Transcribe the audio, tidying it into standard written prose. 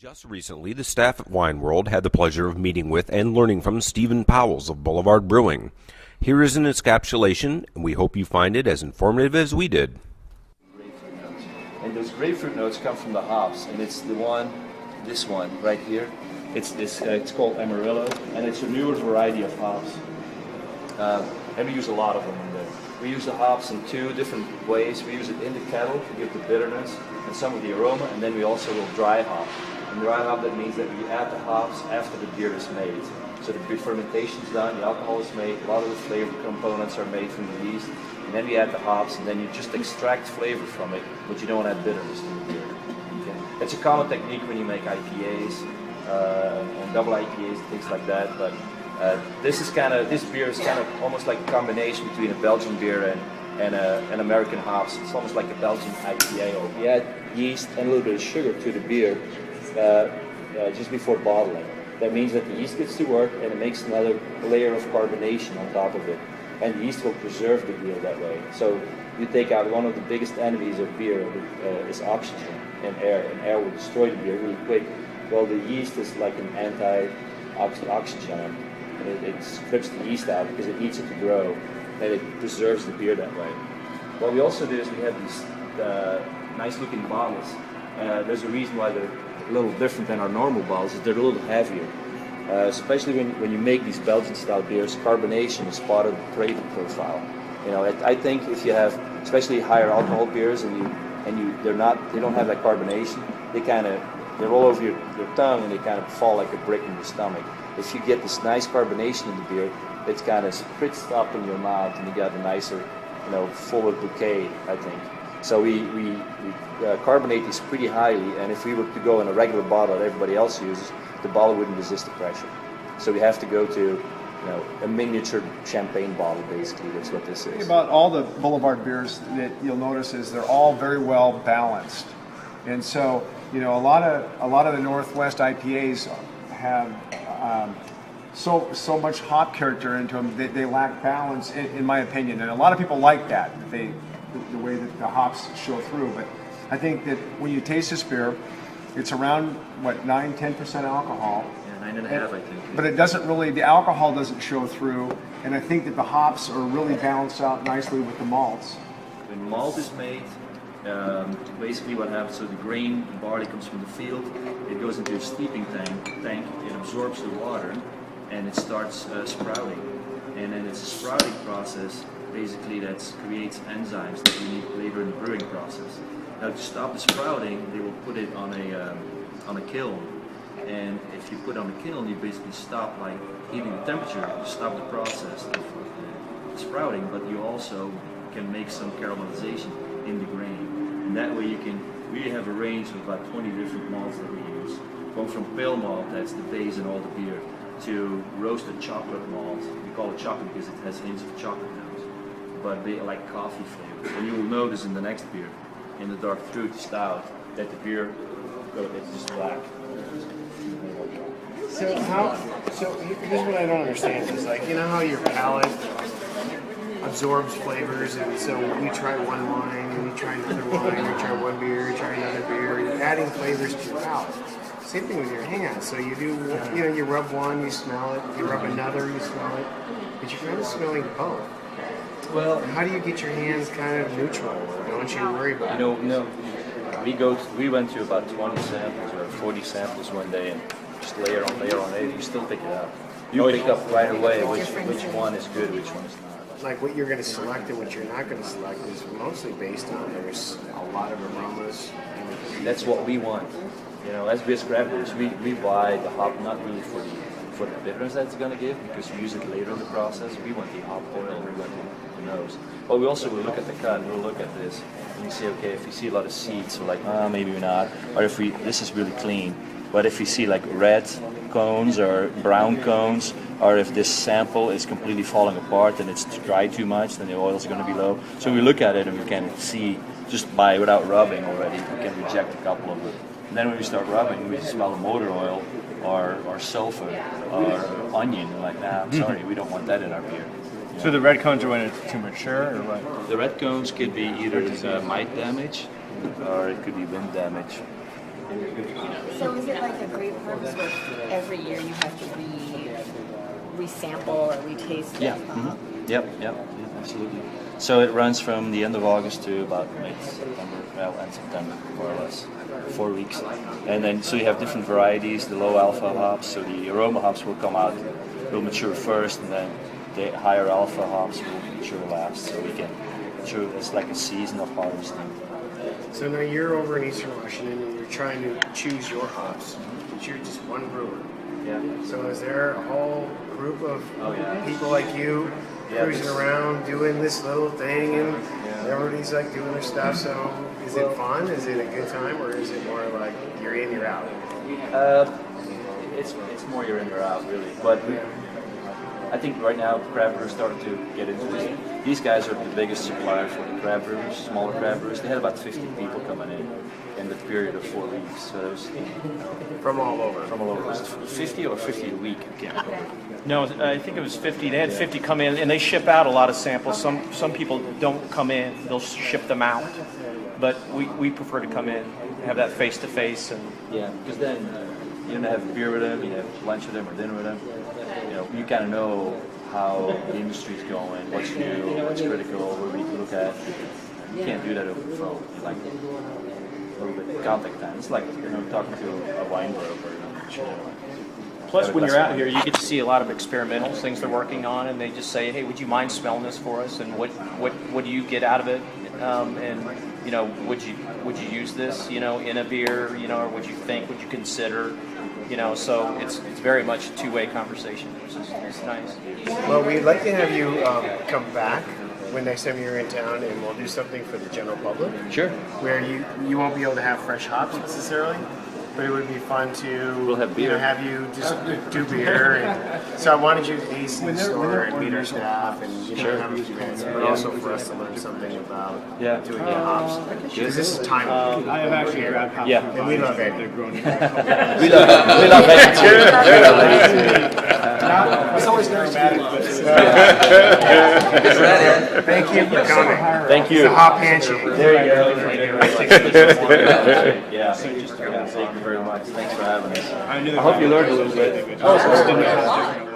Just recently, the staff at Wine World had the pleasure of meeting with and learning from Stephen Powles of Boulevard Brewing. Here is an encapsulation, and we hope you find it as informative as we did. Grapefruit notes. And those grapefruit notes come from the hops, and it's this one right here. It's called Amarillo, and it's a newer variety of hops. And we use a lot of them in there. We use the hops in two different ways. We use it in the kettle to give the bitterness and some of the aroma, and then we also will dry hop. And dry hop, that means that we add the hops after the beer is made. So the fermentation is done, the alcohol is made, a lot of the flavor components are made from the yeast, and then we add the hops, and then you just extract flavor from it, but you don't add bitterness to the beer. Okay? It's a common technique when you make IPAs and double IPAs and things like that, but this beer is kind of almost like a combination between a Belgian beer and an American hops. It's almost like a Belgian IPA. We add yeast and a little bit of sugar to the beer just before bottling. That means that the yeast gets to work and it makes another layer of carbonation on top of it. And the yeast will preserve the beer that way. So you take out one of the biggest enemies of beer is oxygen and air will destroy the beer really quick. Well, the yeast is like an anti-oxygen. And it strips the yeast out because it needs it to grow, and it preserves the beer that way. What we also do is we have these nice-looking bottles. There's a reason why they're a little different than our normal bottles. Is they're a little heavier, especially when you make these Belgian-style beers. Carbonation is part of the flavor profile. You know, I think if you have especially higher alcohol beers and they don't have that carbonation, they're all over your tongue and they kind of fall like a brick in your stomach. If you get this nice carbonation in the beer, it's kind of spritzed up in your mouth and you got a nicer, fuller bouquet, I think. So we carbonate these pretty highly, and if we were to go in a regular bottle that everybody else uses, the bottle wouldn't resist the pressure. So we have to go to a miniature champagne bottle, basically. That's what this is. The thing about all the Boulevard beers that you'll notice is they're all very well balanced. And so, a lot of the Northwest IPAs have so much hop character into them that they lack balance, in my opinion. And a lot of people like that, the way that the hops show through. But I think that when you taste this beer, it's around 9-10% alcohol. Yeah, 9.5, I think. But it doesn't really, the alcohol doesn't show through, and I think that the hops are really balanced out nicely with the malts. When malt is made, basically what happens, so the grain, the barley comes from the field, it goes into a steeping tank, it absorbs the water, and it starts sprouting. And then it's a sprouting process, basically, that creates enzymes that we need later in the brewing process. Now to stop the sprouting, they will put it on a kiln. And if you put it on a kiln, you basically stop by heating the temperature to stop the process of the sprouting, but you also can make some caramelization in the grain. And that way we have a range of about 20 different malts that we use. Going from pale malt, that's the base in all the beer, to roasted chocolate malt. We call it chocolate because it has hints of chocolate notes, but they like coffee flavor. And you will notice in the next beer, in the dark fruit stout, that the beer it's just black. So here's what I don't understand is how your palate absorbs flavors, and so you try one wine, and you try another wine, you try one beer, you try another beer, you're adding flavors to your palate. Same thing with your hands. So you do, you rub one, you smell it, you rub another, you smell it, but you're kind of smelling both. Well, how do you get your hands kind of neutral? Don't you worry about it? We went to about 20 samples or 40 samples one day, and just layer on layer, you still pick it up. You pick up right away which one is good, which one is not. Like what you're going to select and what you're not going to select is mostly based on there's a lot of aromas. That's what we want. As beer craft brewers, we buy the hop not really for the bitterness that it's going to give, because we use it later in the process. We want the hop oil, we want the nose. But we also will look at the cut, we'll look at this, and we say, okay, if we see a lot of seeds, we're like, maybe we're not. Or if this is really clean. But if we see like red cones or brown cones, or if this sample is completely falling apart and it's dry too much, then the oil is going to be low. So we look at it and we can see, just without rubbing already, we can reject a couple of them. And then when we start rubbing, we smell the motor oil or sulfur or onion. We're like, I'm sorry, we don't want that in our beer. So the red cones are when it's too mature, or what? The red cones could be either mite damage or it could be wind damage. So is it like a grape harvest where every year you have to re-sample or retaste Yeah. it? Yep, absolutely. So it runs from the end of August to about mid-September, end September, more or less, 4 weeks. And then, so you have different varieties, the low alpha hops, so the aroma hops will come out, will mature first, and then the higher alpha hops will mature last, so we can mature, it's like a season of harvesting. So now you're over in Eastern Washington and you're trying to choose your hops, but you're just one brewer. Yeah. So is there a whole group of people like you Yeah, cruising this- around doing this little thing and everybody's like doing their stuff? So is it fun? Is it a good time, or is it more like you're in, you're out? It's more you're in or out, really. But I think right now craft brewers started to get into this. These guys are the biggest supplier for the craft brewers, smaller craft brewers. They had about 50 people coming in the period of 4 weeks. So it was From all over. from all over. Was it 50 or 50 a week? I can't remember. No, I think it was 50. They had 50 come in, and they ship out a lot of samples. Some people don't come in; they'll ship them out. But we prefer to come in, have that face to face, and Yeah, because then you don't have beer with them, you have lunch with them or dinner with them. You kind of know how the industry's going, what's new, what's critical, what we need to look at. You can't do that over the phone. You like a little bit of contact time. It's like talking to a wine broker. plus when you're out here, you get to see a lot of experimental things they're working on, and they just say, "Hey, would you mind smelling this for us? And what do you get out of it? And would you use this, in a beer, or would you consider?" So it's very much a two-way conversation, which is nice. Well, we'd like to have you come back when next time you're in town, and we'll do something for the general public. Sure. Where you won't be able to have fresh hops necessarily, but it would be fun to We'll have beer. have you just do beer. And so I wanted you to taste in the store and meet our staff and have a few minutes, but also for us to learn something about doing the hops. Because this is time. I have actually grabbed hops. Yeah. And we love it. We love it too. It's always nice to meet you. Thank you for coming. Thank you. It's a hop handshake. There you go. Yeah. Thank you very much. Thanks for having us. I hope you learned a little bit.